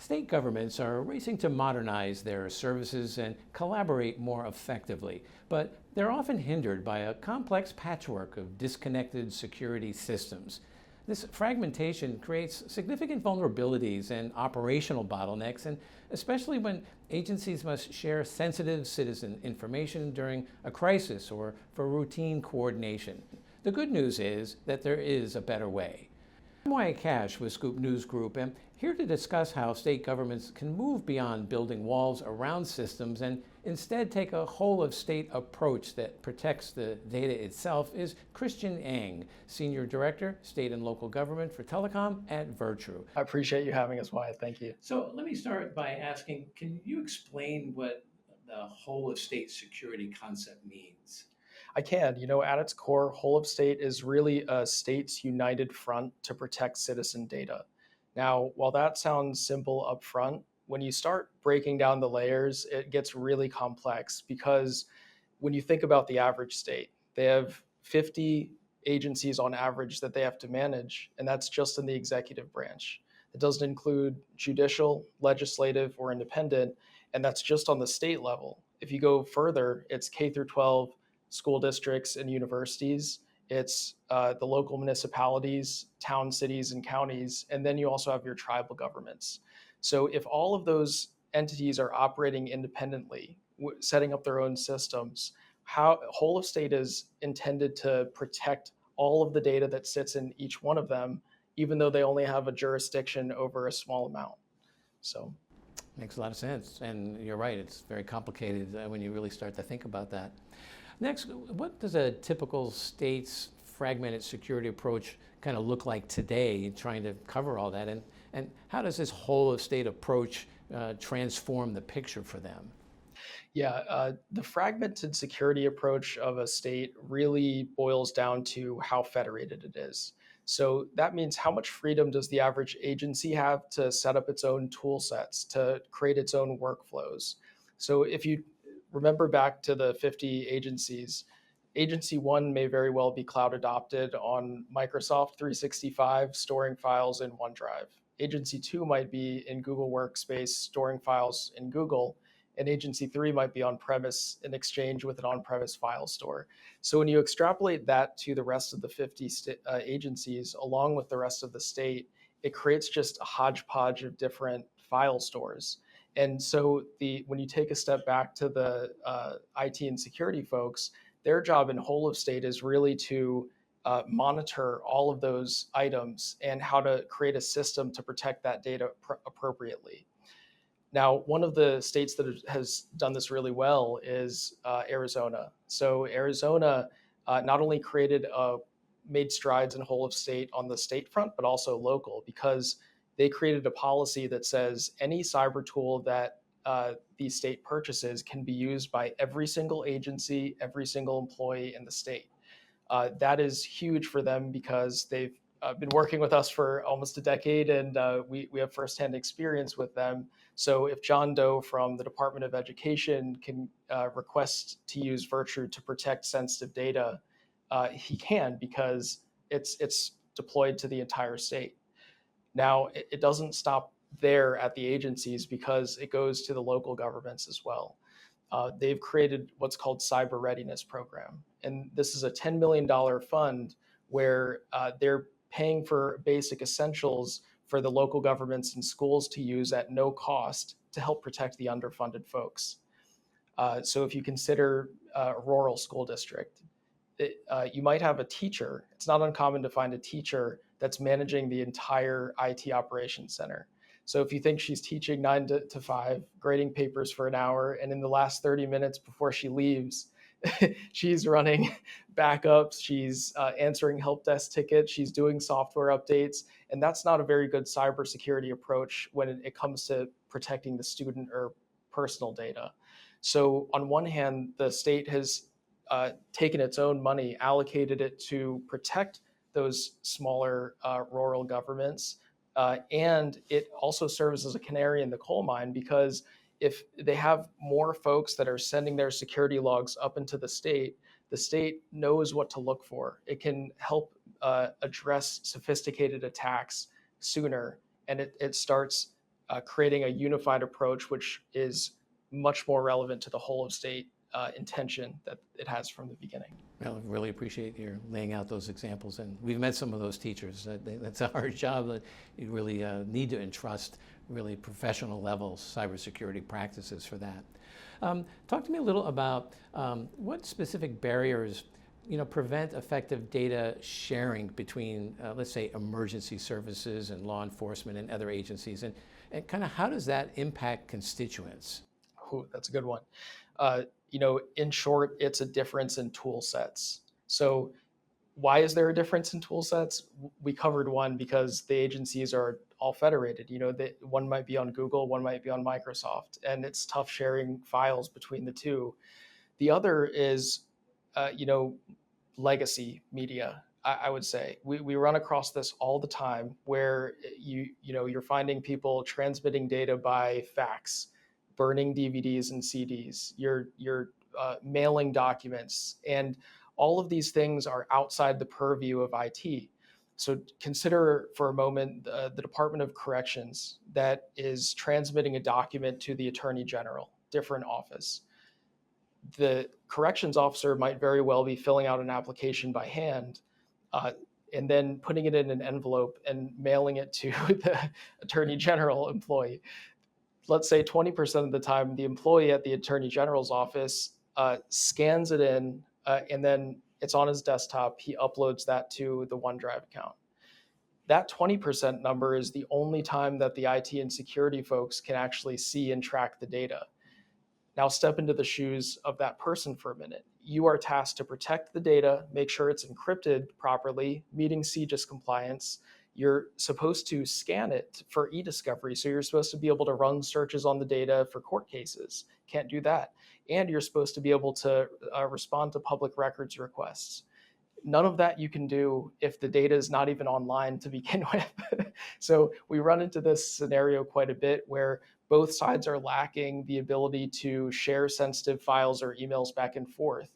State governments are racing to modernize their services and collaborate more effectively, but they're often hindered by a complex patchwork of disconnected security systems. This fragmentation creates significant vulnerabilities and operational bottlenecks, and especially when agencies must share sensitive citizen information during a crisis or for routine coordination. The good news is that there is a better way. I'm Wyatt Kash with Scoop News Group, and here to discuss how state governments can move beyond building walls around systems and instead take a whole-of-state approach that protects the data itself is Christian Eng, Senior Director, State and Local Government for Telecom at Virtru. I appreciate you having us, Wyatt. Thank you. So let me start by asking, can you explain what the whole-of-state security concept means? I can. At its core, whole of state is really a state's united front to protect citizen data. Now, while that sounds simple up front, when you start breaking down the layers, it gets really complex because when you think about the average state, they have 50 agencies on average that they have to manage, and that's just in the executive branch. It doesn't include judicial, legislative, or independent, and that's just on the state level. If you go further, it's K through 12 school districts and universities. It's the local municipalities, towns, cities, and counties. And then you also have your tribal governments. So if all of those entities are operating independently, setting up their own systems, how whole of state is intended to protect all of the data that sits in each one of them, even though they only have a jurisdiction over a small amount. So makes a lot of sense. And you're right, it's very complicated when you really start to think about that. Next, what does a typical state's fragmented security approach kind of look like today, trying to cover all that? And how does this whole of state approach transform the picture for them? Yeah, the fragmented security approach of a state really boils down to how federated it is. So that means how much freedom does the average agency have to set up its own tool sets, to create its own workflows? So if you remember back to the 50 agencies, Agency 1 may very well be cloud adopted on Microsoft 365, storing files in OneDrive. Agency 2 might be in Google Workspace, storing files in Google, and Agency 3 might be on-premise in exchange with an on-premise file store. So when you extrapolate that to the rest of the 50 agencies, along with the rest of the state, it creates just a hodgepodge of different file stores. And so when you take a step back to the IT and security folks, their job in whole of state is really to monitor all of those items and how to create a system to protect that data appropriately. Now, one of the states that has done this really well is Arizona. So Arizona not only made strides in whole of state on the state front, but also local, because they created a policy that says any cyber tool that the state purchases can be used by every single agency, every single employee in the state. That is huge for them because they've been working with us for almost a decade, and we have firsthand experience with them. So if John Doe from the Department of Education can request to use Virtru to protect sensitive data, he can, because it's deployed to the entire state. Now, it doesn't stop there at the agencies because it goes to the local governments as well. They've created what's called Cyber Readiness Program. And this is a $10 million fund where they're paying for basic essentials for the local governments and schools to use at no cost to help protect the underfunded folks. So if you consider a rural school district, you might have a teacher. It's not uncommon to find a teacher that's managing the entire IT operations center. So if you think she's teaching 9 to 5, grading papers for an hour, and in the last 30 minutes before she leaves, she's running backups, she's answering help desk tickets, she's doing software updates, and that's not a very good cybersecurity approach when it comes to protecting the student or personal data. So on one hand, the state has taken its own money, allocated it to protect those smaller rural governments, and it also serves as a canary in the coal mine, because if they have more folks that are sending their security logs up into the state knows what to look for. It can help address sophisticated attacks sooner, and it starts creating a unified approach, which is much more relevant to the whole of state intention that it has from the beginning. Well, I really appreciate your laying out those examples, and we've met some of those teachers. That's a hard job that you really need to entrust really professional level cybersecurity practices for that. Talk to me a little about what specific barriers prevent effective data sharing between, let's say, emergency services and law enforcement and other agencies, and kind of how does that impact constituents? Ooh, that's a good one. In short, it's a difference in tool sets. So why is there a difference in tool sets? We covered one because the agencies are all federated. One might be on Google, one might be on Microsoft, and it's tough sharing files between the two. The other is, legacy media. I would say we run across this all the time, where you're finding people transmitting data by fax, burning DVDs and CDs. You're mailing documents, and all of these things are outside the purview of IT. So consider for a moment the Department of Corrections that is transmitting a document to the Attorney General, different office. The corrections officer might very well be filling out an application by hand, and then putting it in an envelope and mailing it to the Attorney General employee. Let's say 20% of the time, the employee at the Attorney General's office scans it in, and then it's on his desktop. He uploads that to the OneDrive account. That 20% number is the only time that the IT and security folks can actually see and track the data. Now step into the shoes of that person for a minute. You are tasked to protect the data, make sure it's encrypted properly, meeting CJIS compliance. You're supposed to scan it for e-discovery. So you're supposed to be able to run searches on the data for court cases. Can't do that. And you're supposed to be able to respond to public records requests. None of that you can do if the data is not even online to begin with. So we run into this scenario quite a bit where both sides are lacking the ability to share sensitive files or emails back and forth.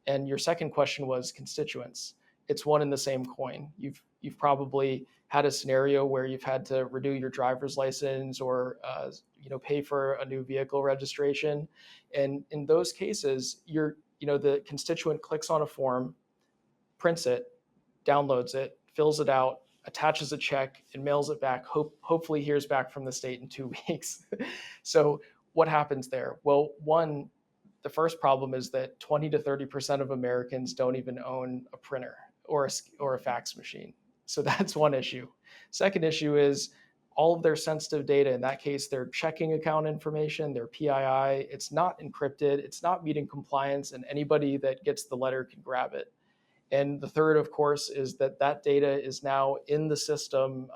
And your second question was constituents. It's one and the same coin. You've probably had a scenario where you've had to renew your driver's license or pay for a new vehicle registration. And in those cases, the constituent clicks on a form, prints it, downloads it, fills it out, attaches a check, and mails it back, hopefully hears back from the state in 2 weeks. So what happens there? Well, one, the first problem is that 20 to 30% of Americans don't even own a printer or a fax machine. So that's one issue. Second issue is all of their sensitive data, in that case, their checking account information, their PII, it's not encrypted, it's not meeting compliance, and anybody that gets the letter can grab it. And the third, of course, is that data is now in the system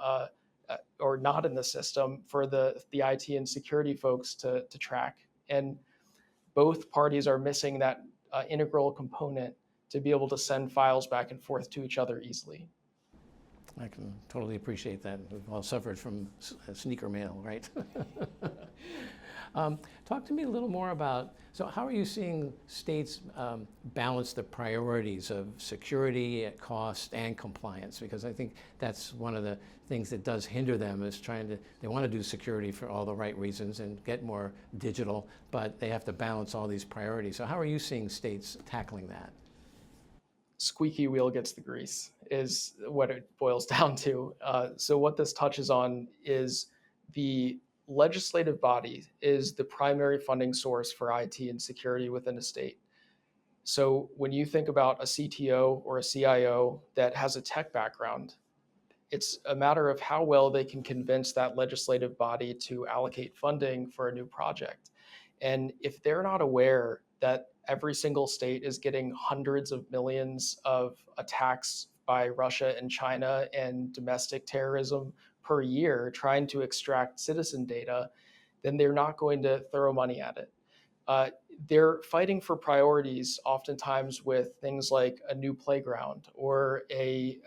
or not in the system for the IT and security folks to track. And both parties are missing that integral component to be able to send files back and forth to each other easily. I can totally appreciate that. We've all suffered from sneaker mail, right? Talk to me a little more about, so how are you seeing states balance the priorities of security, cost, and compliance? Because I think that's one of the things that does hinder them is they want to do security for all the right reasons and get more digital, but they have to balance all these priorities. So how are you seeing states tackling that? Squeaky wheel gets the grease is what it boils down to. So what this touches on is the legislative body is the primary funding source for IT and security within a state. So when you think about a CTO or a CIO that has a tech background, it's a matter of how well they can convince that legislative body to allocate funding for a new project. And if they're not aware that every single state is getting hundreds of millions of attacks by Russia and China and domestic terrorism per year trying to extract citizen data, then they're not going to throw money at it. They're fighting for priorities oftentimes with things like a new playground or a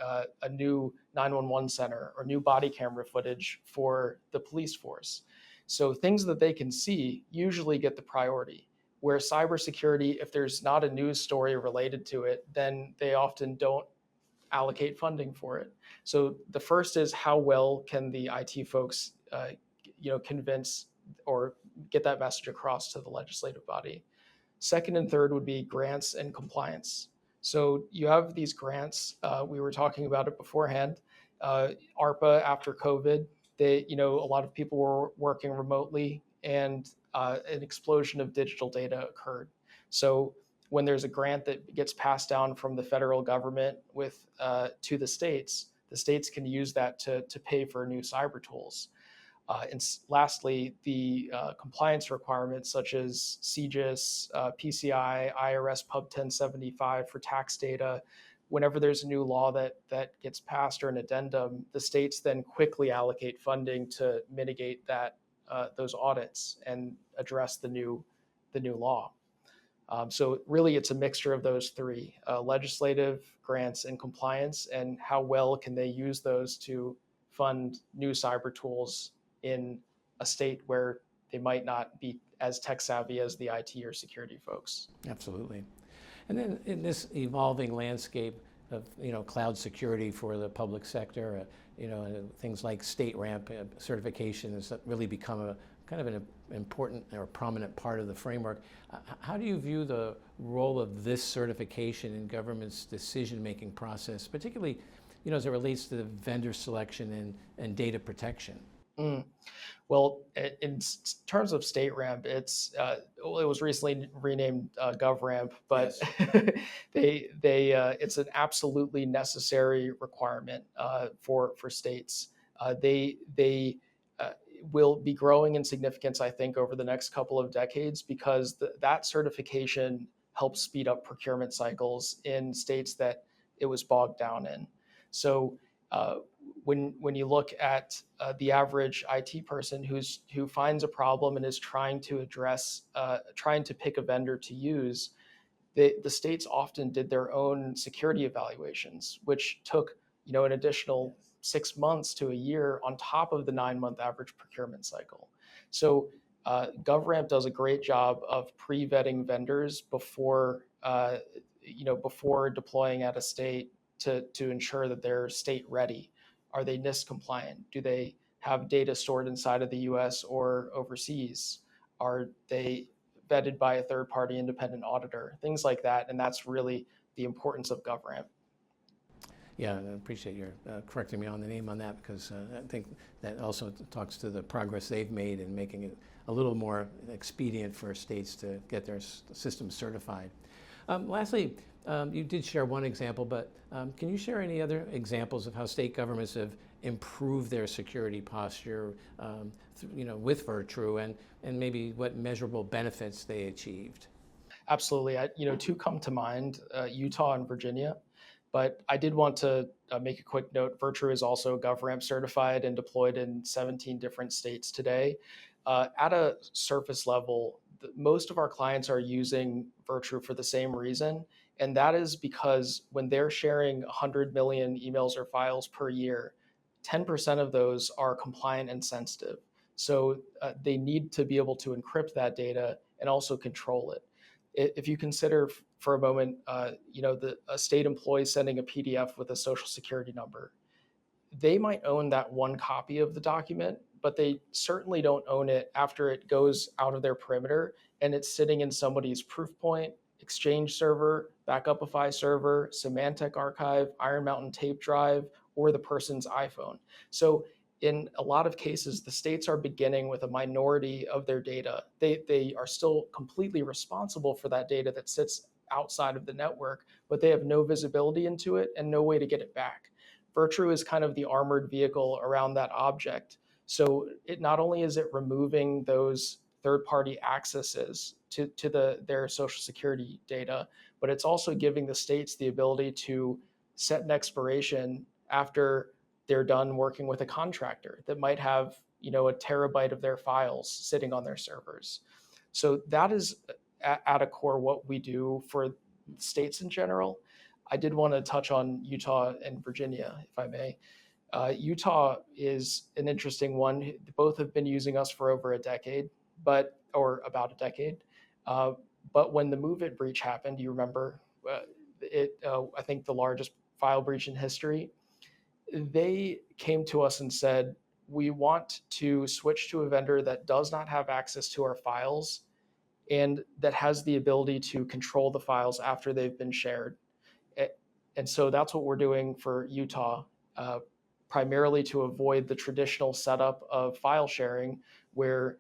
new 911 center or new body camera footage for the police force. So things that they can see usually get the priority. Where cybersecurity, if there's not a news story related to it, then they often don't allocate funding for it. So the first is how well can the IT folks convince or get that message across to the legislative body. Second and third would be grants and compliance. So you have these grants. We were talking about it beforehand. ARPA after COVID, a lot of people were working remotely, and an explosion of digital data occurred. So when there's a grant that gets passed down from the federal government to the states can use that to pay for new cyber tools. And lastly, the compliance requirements such as CGIS, PCI, IRS Pub 1075 for tax data. Whenever there's a new law that gets passed or an addendum, the states then quickly allocate funding to mitigate those audits and address the new law. So really, it's a mixture of those three: legislative, grants, and compliance, and how well can they use those to fund new cyber tools in a state where they might not be as tech savvy as the IT or security folks. Absolutely. And then in this evolving landscape of cloud security for the public sector, things like state ramp certification has really become a kind of an important or prominent part of the framework. How do you view the role of this certification in government's decision-making process, particularly as it relates to the vendor selection and data protection? Well, in terms of state ramp, it was recently renamed GovRAMP, but yes. It's an absolutely necessary requirement for states. They will be growing in significance, I think, over the next couple of decades, because that certification helps speed up procurement cycles in states that it was bogged down in. So when you look at the average IT person who finds a problem and is trying to pick a vendor to use, the states often did their own security evaluations, which took an additional 6 months to a year on top of the 9-month average procurement cycle. So GovRAMP does a great job of pre-vetting vendors before deploying at a state to ensure that they're state ready. Are they NIST compliant? Do they have data stored inside of the US or overseas? Are they vetted by a third-party independent auditor? Things like that, and that's really the importance of GovRAMP. Yeah, I appreciate your correcting me on the name on that, because I think that also talks to the progress they've made in making it a little more expedient for states to get their systems certified. Lastly, you did share one example, but can you share any other examples of how state governments have improved their security posture with Virtru, and maybe what measurable benefits they achieved? Absolutely. Two come to mind, Utah and Virginia. But I did want to make a quick note. Virtru is also GovRAMP certified and deployed in 17 different states today. At a surface level, most of our clients are using Virtru for the same reason, and that is because when they're sharing 100 million emails or files per year, 10% of those are compliant and sensitive. So they need to be able to encrypt that data and also control it. If you consider for a moment, a state employee sending a PDF with a social security number, they might own that one copy of the document, but they certainly don't own it after it goes out of their perimeter and it's sitting in somebody's Proofpoint, Exchange server, Backupify server, Symantec archive, Iron Mountain tape drive, or the person's iPhone. So in a lot of cases, the states are beginning with a minority of their data. They are still completely responsible for that data that sits outside of the network, but they have no visibility into it and no way to get it back. Virtru is kind of the armored vehicle around that object. So it not only is it removing those third-party accesses to their social security data, but it's also giving the states the ability to set an expiration after they're done working with a contractor that might have a terabyte of their files sitting on their servers. So that is at a core what we do for states in general. I did want to touch on Utah and Virginia, if I may. Utah is an interesting one. Both have been using us for over a decade, or about a decade. But when the MoveIt breach happened, you remember, I think the largest file breach in history, they came to us and said, we want to switch to a vendor that does not have access to our files and that has the ability to control the files after they've been shared. And so that's what we're doing for Utah, primarily to avoid the traditional setup of file sharing where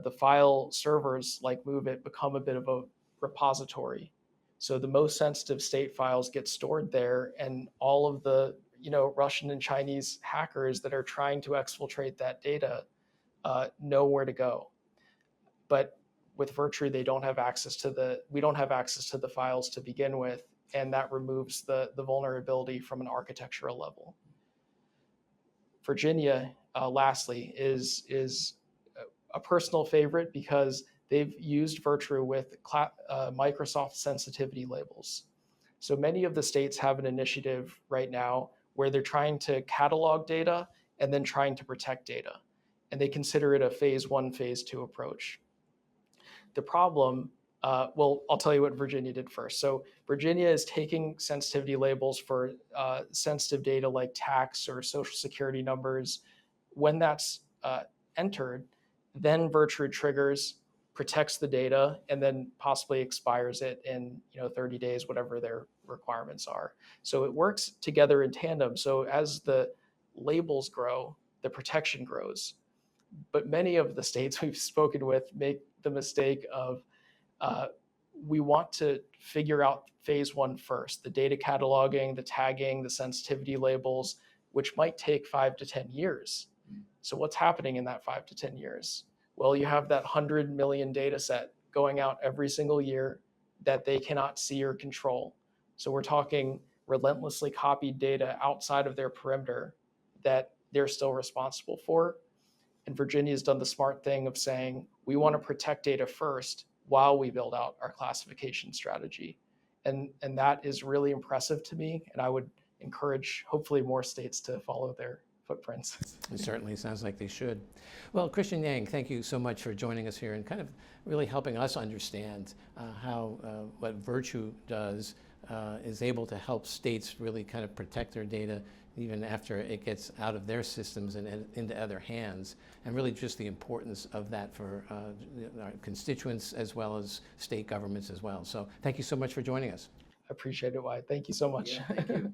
the file servers like MoveIt become a bit of a repository. So the most sensitive state files get stored there, and all of the Russian and Chinese hackers that are trying to exfiltrate that data know where to go. But with Virtru, we don't have access to the files to begin with, and that removes the vulnerability from an architectural level. Virginia, lastly, is a personal favorite because they've used Virtru with Microsoft sensitivity labels. So many of the states have an initiative right now where they're trying to catalog data and then trying to protect data. And they consider it a phase 1, phase 2 approach. The problem, well, I'll tell you what Virginia did first. So Virginia is taking sensitivity labels for sensitive data like tax or social security numbers. When that's entered, then Virtru triggers, protects the data, and then possibly expires it in 30 days, whatever their requirements are. So it works together in tandem. So as the labels grow, the protection grows. But many of the states we've spoken with make the mistake of we want to figure out phase 1 first, the data cataloging, the tagging, the sensitivity labels, which might take 5 to 10 years. So what's happening in that 5 to 10 years? Well, you have that 100 million data set going out every single year that they cannot see or control. So we're talking relentlessly copied data outside of their perimeter that they're still responsible for. And Virginia's done the smart thing of saying, we want to protect data first while we build out our classification strategy. And that is really impressive to me. And I would encourage, hopefully, more states to follow their footprints. It certainly sounds like they should. Well, Christian Eng, thank you so much for joining us here and kind of really helping us understand how what Virtru does is able to help states really kind of protect their data even after it gets out of their systems and into other hands, and really just the importance of that for our constituents as well as state governments as well. So thank you so much for joining us. I appreciate it, Wyatt. Thank you so much. Yeah, thank you.